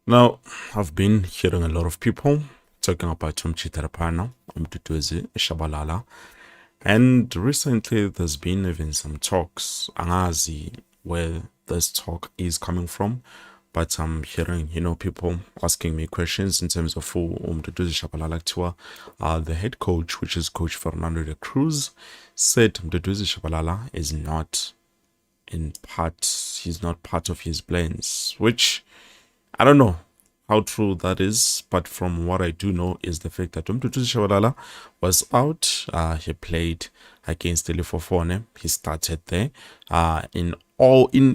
Now, I've been hearing a lot of people talking about Umchitarapana, Shabala, and recently there's been even some talks, Angazi, where this talk is coming from. But I'm hearing, people asking me questions in terms of who Shabala tour. The head coach, which is Coach Fernando de Cruz, said Mduduzi Shabalala is not he's not part of his plans, which I don't know how true that is, but from what I do know is the fact that Mduduzi Shabalala was out. He played against Ilifofone. He started there in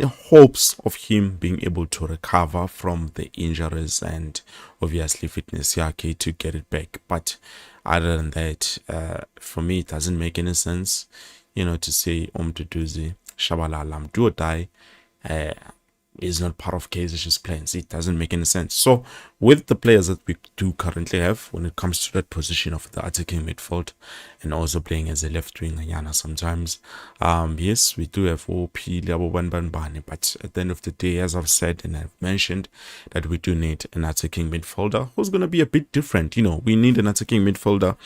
hopes of him being able to recover from the injuries and obviously fitness yake to get it back. But other than that, for me, it doesn't make any sense, to say Mduduzi Shabalala do or die is not part of Kaizer's plans. It doesn't make any sense. So with the players that we do currently have when it comes to that position of the attacking midfield and also playing as a left wing Yana sometimes, yes, we do have OP Banbani, but at the end of the day, as I've said and I've mentioned, that we do need an attacking midfielder who's going to be a bit different. We need an attacking midfielder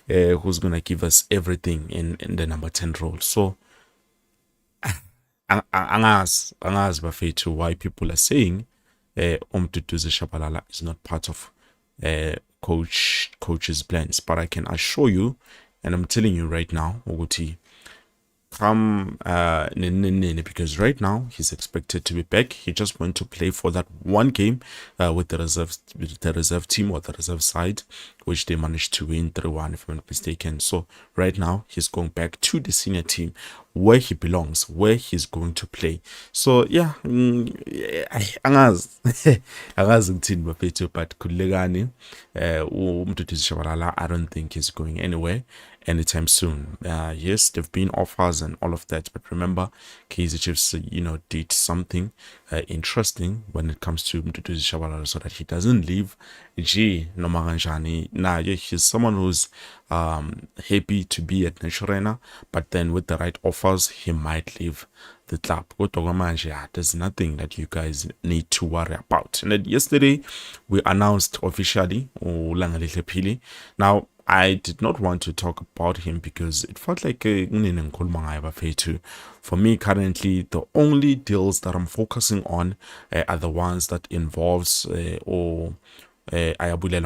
who's going to give us everything in the number 10 role. So angazi bafethu why people are saying Mduduzi Shabalala is not part of coach's plans, but I can assure you, and I'm telling you right now, ukuthi come because right now he's expected to be back. He just went to play for that one game with the reserve team or the reserve side, which they managed to win 3-1 if I'm not mistaken. So right now he's going back to the senior team where he belongs, where he's going to play. So yeah, angazi ngithini bafethu, but khulekani Mduduzi Shabalala, I don't think he's going anywhere anytime soon. Yes, there've been offers and all of that, but remember, Kaizer Chiefs, did something interesting when it comes to Mduduzi Shabalala, so that he doesn't leave. He's someone who's happy to be at Naturena, but then with the right offers, he might leave the club. There's nothing that you guys need to worry about. And then yesterday, we announced officially now. I did not want to talk about him because it felt like for me currently the only deals that I'm focusing on are the ones that involves Ayabulela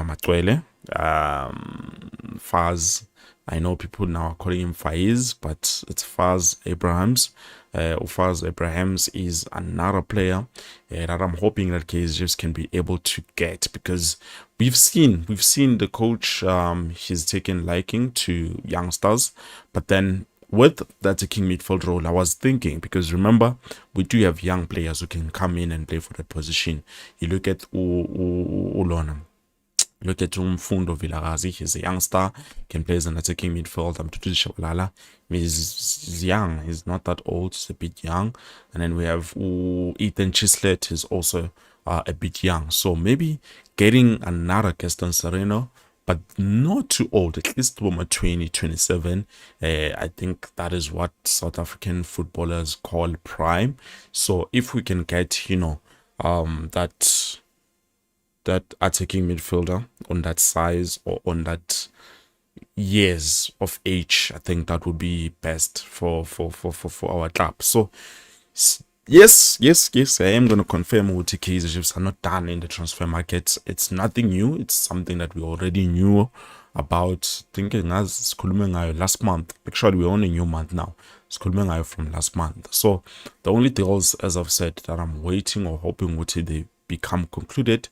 Matwele, Faz. I know people now are calling him Faiz, but it's Faz Abrahams. Faz Abrahams is another player that I'm hoping that Kaizer can be able to get, because we've seen the coach, he's taken liking to youngsters, but then with that attacking midfield role, I was thinking, because remember, we do have young players who can come in and play for that position. You look at Ulona. Look at Mfundo Vilagazi, he's a youngster, can play as an attacking midfield. Mduduzi Shabalala, he's young, he's not that old, he's a bit young. And then we have Ethan Chislet, who's also a bit young. So maybe getting another Gaston Sereno, but not too old, at least 27. I think that is what South African footballers call prime. So if we can get, that attacking midfielder on that size or on that years of age, I think that would be best for our club. So yes, I am going to confirm that Kaizer Chiefs are not done in the transfer market. It's nothing new. It's something that we already knew about. Thinking as last month. Actually, we're on a new month now. From last month. So the only deals, as I've said, that I'm waiting or hoping would they become concluded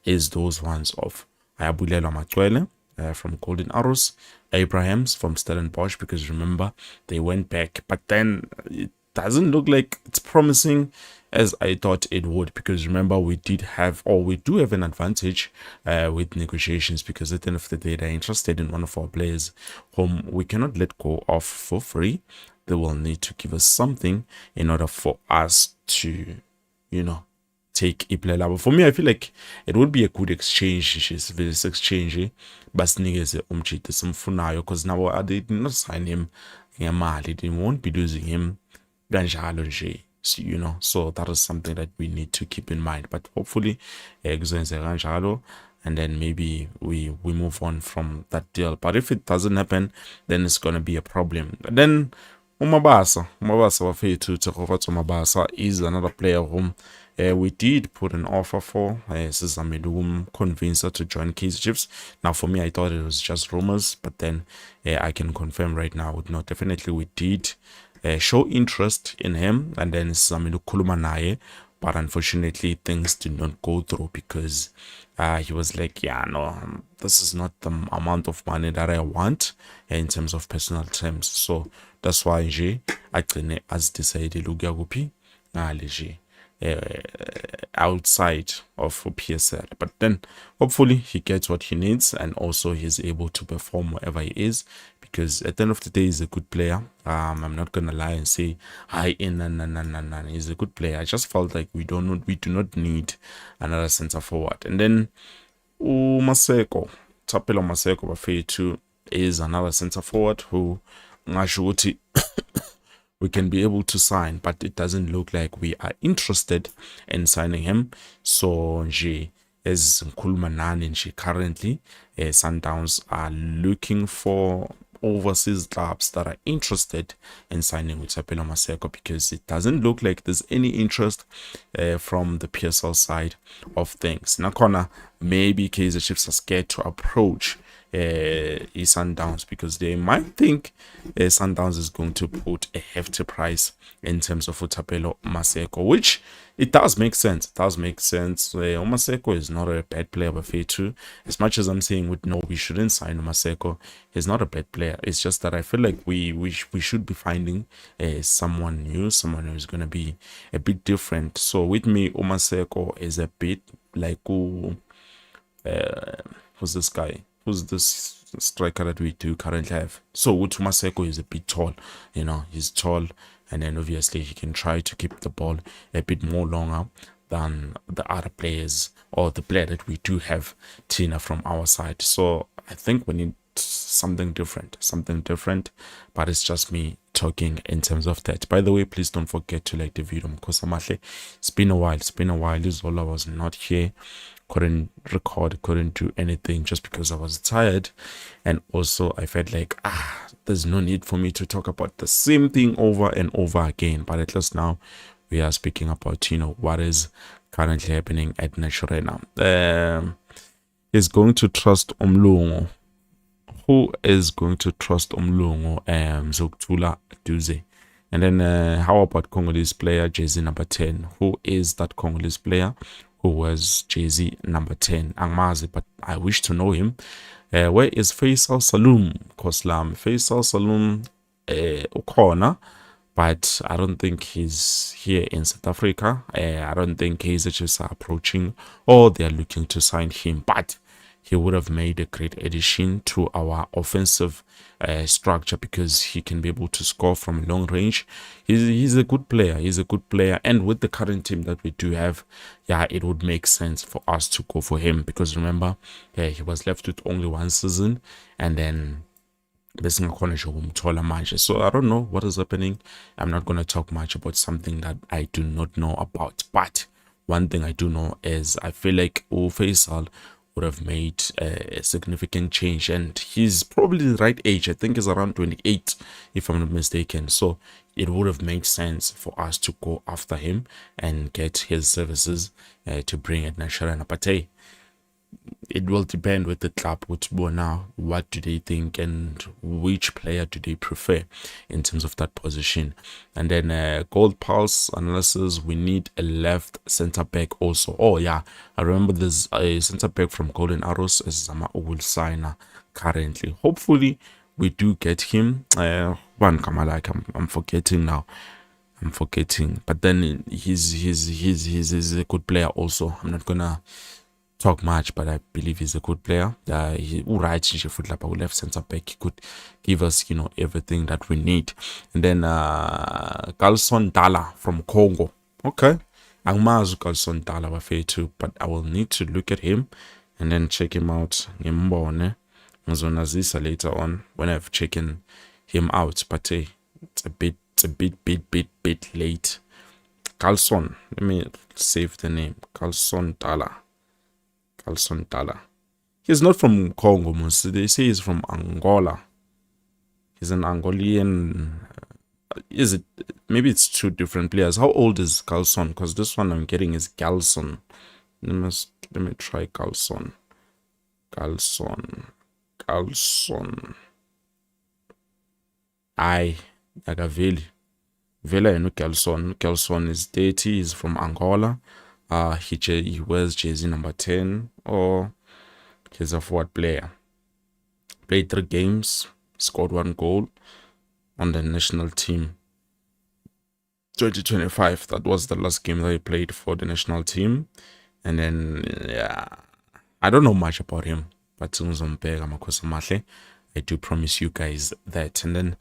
is those ones of Ayabulela Matwele from Golden Arrows, Abrahams from Stellenbosch, because remember, they went back, but then it doesn't look like it's promising as I thought it would, because remember, we do have an advantage with negotiations, because at the end of the day, they're interested in one of our players whom we cannot let go of for free. They will need to give us something in order for us to, take Iplelabo. For me, I feel like it would be a good exchange, this exchange, basinikeze umchithe simfunayo, because now they did not sign him ngemali, they won't be losing him kanjalo nje. So, so that is something that we need to keep in mind. But hopefully, kuzoyenzeka kanjalo, and then maybe we move on from that deal. But if it doesn't happen, then it's gonna be a problem. And then Umabasa wafethu Tsekgofatso Mabasa is another player whom we did put an offer for. Sizamile ukumconvince her to join Kaizer Chiefs. Now, for me, I thought it was just rumors, but then I can confirm right now, no, definitely we did show interest in him, and then sizamile ukukhuluma naye, but unfortunately things did not go through because he was like, yeah, no, this is not the amount of money that I want in terms of personal terms. So that's why nje agcine azidecide ukuya kuphi ngale nje outside of PSL. But then hopefully he gets what he needs, and also he's able to perform wherever he is, because at the end of the day he's a good player. I'm not gonna lie and say hi in no. He's a good player. I just felt like we do not need another center forward. And then Maseko, Thapelo Maseko bafethu is another center forward who ngasho ukuthi we can be able to sign, but it doesn't look like we are interested in signing him. So nje as ngikhuluma nani nje currently, Sundowns are looking for overseas clubs that are interested in signing with Thapelo Maseko, because it doesn't look like there's any interest from the PSL side of things. Nakona maybe Kaizer Chiefs are scared to approach Sundowns because they might think Sundowns is going to put a hefty price in terms of Thapelo Maseko, which it does make sense. It does make sense. Maseko is not a bad player, but too. As much as I'm saying we shouldn't sign Maseko, he's not a bad player. It's just that I feel like we should be finding someone new, someone who's gonna be a bit different. So with me, Maseko is a bit like who's this guy? Who's this striker that we do currently have? So Maseko is a bit tall, he's tall, and then obviously he can try to keep the ball a bit more longer than the other players, or the player that we do have, Tina, from our side. So I think we need something different, but it's just me talking in terms of that. By the way, please don't forget to like the video, because it's been a while. Izola was not here, couldn't record, couldn't do anything, just because I was tired, and also I felt like there's no need for me to talk about the same thing over and over again. But at least now we are speaking about what is currently happening at Naturena. Is going to trust Umlungu. Who is going to trust Umlungu? Zoktula Duze. And then how about Congolese player Jay-Z number 10? Who is that Congolese player who was Jay-Z number 10? Angmazi, but I wish to know him. Where is Faisal Saloom? Koslam Faisal Saloom Ukona, but I don't think he's here in South Africa. I don't think Kaizer Chiefs are approaching, or they're looking to sign him, but he would have made a great addition to our offensive structure, because he can be able to score from long range. He's a good player. And with the current team that we do have, it would make sense for us to go for him, because remember, he was left with only one season, and then so I don't know what is happening. I'm not going to talk much about something that I do not know about, but one thing I do know is I feel like Faisal would have made a significant change, and he's probably the right age. I think he's around 28 if I'm not mistaken. So it would have made sense for us to go after him and get his services to bring at Naturena. But hey, it will depend with the club, which now what do they think and which player do they prefer in terms of that position. And then Gold Pulse analysis, we need a left center back also. I remember there's a center back from Golden Arrows as Zama will sign currently. Hopefully we do get him. I'm forgetting now. But then he's a good player also. I'm not gonna talk much, but I believe he's a good player. He left center back, he could give us everything that we need. And then Galson Dala from Congo. Okay, angmazi Galson Dala bafethu, but I will need to look at him and then check him out. Ngimbone ngizonazisa later on when I've checked him out, but it's a bit late Carlson. Let me save the name. Carlson Tala. Carlson Tala. He's not from Congo, most. They say he's from Angola. He's an Angolian. Is it? Maybe it's two different players. How old is Carlson? Because this one I'm getting is Galson. Let me try Carlson. Carlson. Aye, Agaveli. Vela and Carlson. Carlson is 30. He's from Angola. He wears jersey number 10. Or he's a forward player. Played 3 games. Scored 1 goal on the national team. 2025. That was the last game that he played for the national team. And then, yeah, I don't know much about him. But I do promise you guys that. And then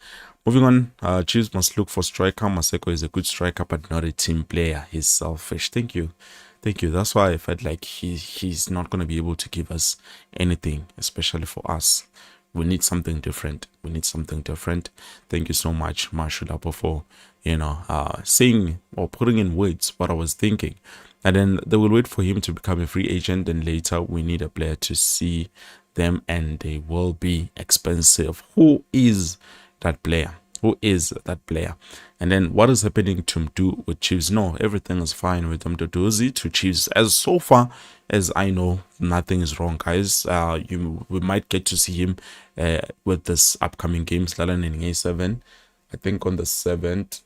moving on, Chiefs must look for striker. Maseko is a good striker, but not a team player. He's selfish. Thank you. That's why I felt like he's not going to be able to give us anything, especially for us. We need something different. Thank you so much, Mashulapo, for saying or putting in words what I was thinking. And then they will wait for him to become a free agent, and later we need a player to see them, and they will be expensive. Who is that player? And then what is happening to do with Chiefs? No, everything is fine with Mduduzi to Chiefs. As so far as I know, nothing is wrong, guys. We might get to see him with this upcoming game, Slalan in A7. I think on the 7th.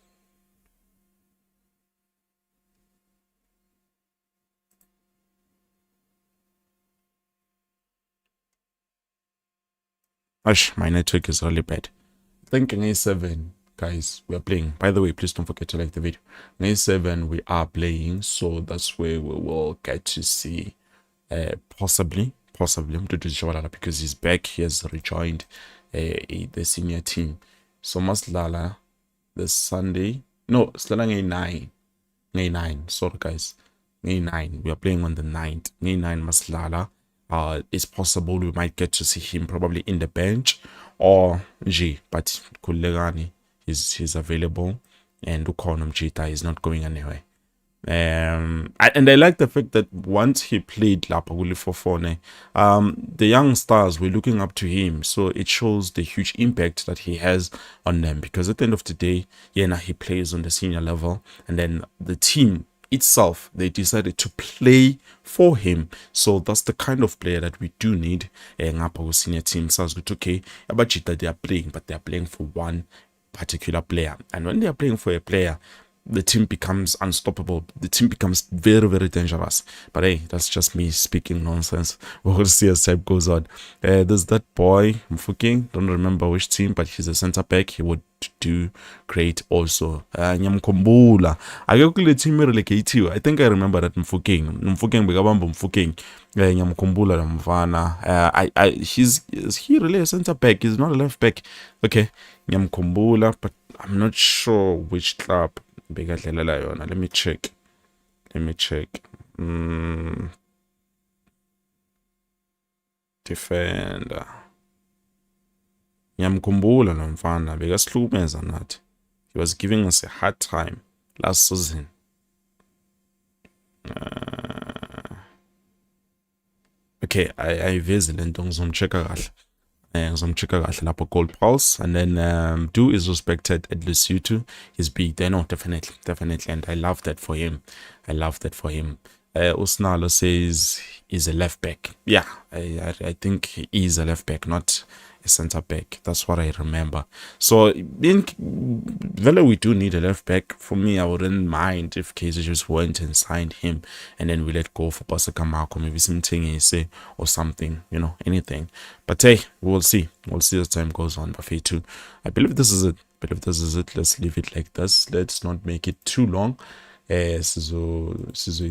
My network is really bad. I think in A7, guys, we are playing. By the way, please don't forget to like the video. In A7, we are playing, so that's where we will get to see possibly Shabala, because he's back. He has rejoined the senior team. So Maslala this Sunday. No, Slala A9. Sorry, guys. A9. We are playing on the 9th. A9 Maslala. It's possible we might get to see him probably in the bench or G, but Kulegani he's available, and Ukonom Jita is not going anywhere. And I like the fact that once he played Lapaguli for Fone, the young stars were looking up to him, so it shows the huge impact that he has on them, because at the end of the day, he plays on the senior level, and then the team itself, they decided to play for him. So that's the kind of player that we do need. Senior team sounds good. Okay, about Chita, they are playing, but they are playing for one particular player, and when they are playing for a player, the team becomes unstoppable. The team becomes very, very dangerous. But hey, that's just me speaking nonsense. We'll see as time goes on. There's that boy, Mfuking. Don't remember which team, but he's a center back. He would do great also. Nyamkumbula. I team relegate. I think I remember that Mfuking. Mfuking. Nyamkumbula Mvana. Is he really a center back? He's not a left back. Okay. Nyamkumbula, but I'm not sure which club. Let me check. Defender. Ngiyamkhumbula lo mfana bekasihlumeza nathi. He was giving us a hard time last season. Okay, I visit and ngizomchecka kahle. Ngizomchecka kahle lapho Gold Pulse, and then Do is respected at Lesotho. He's big there. No, definitely, and I love that for him. Usnalo says he's a left back. Yeah, I think he is a left back, not a center back. That's what I remember. So Vela, we do need a left back. For me, I wouldn't mind if Kaizer just went and signed him, and then we let go for Pasaka Marco, maybe something say or something, anything. But hey, we'll see as time goes on. Buffet 2. I believe this is it. Let's leave it like this. Let's not make it too long. Sizo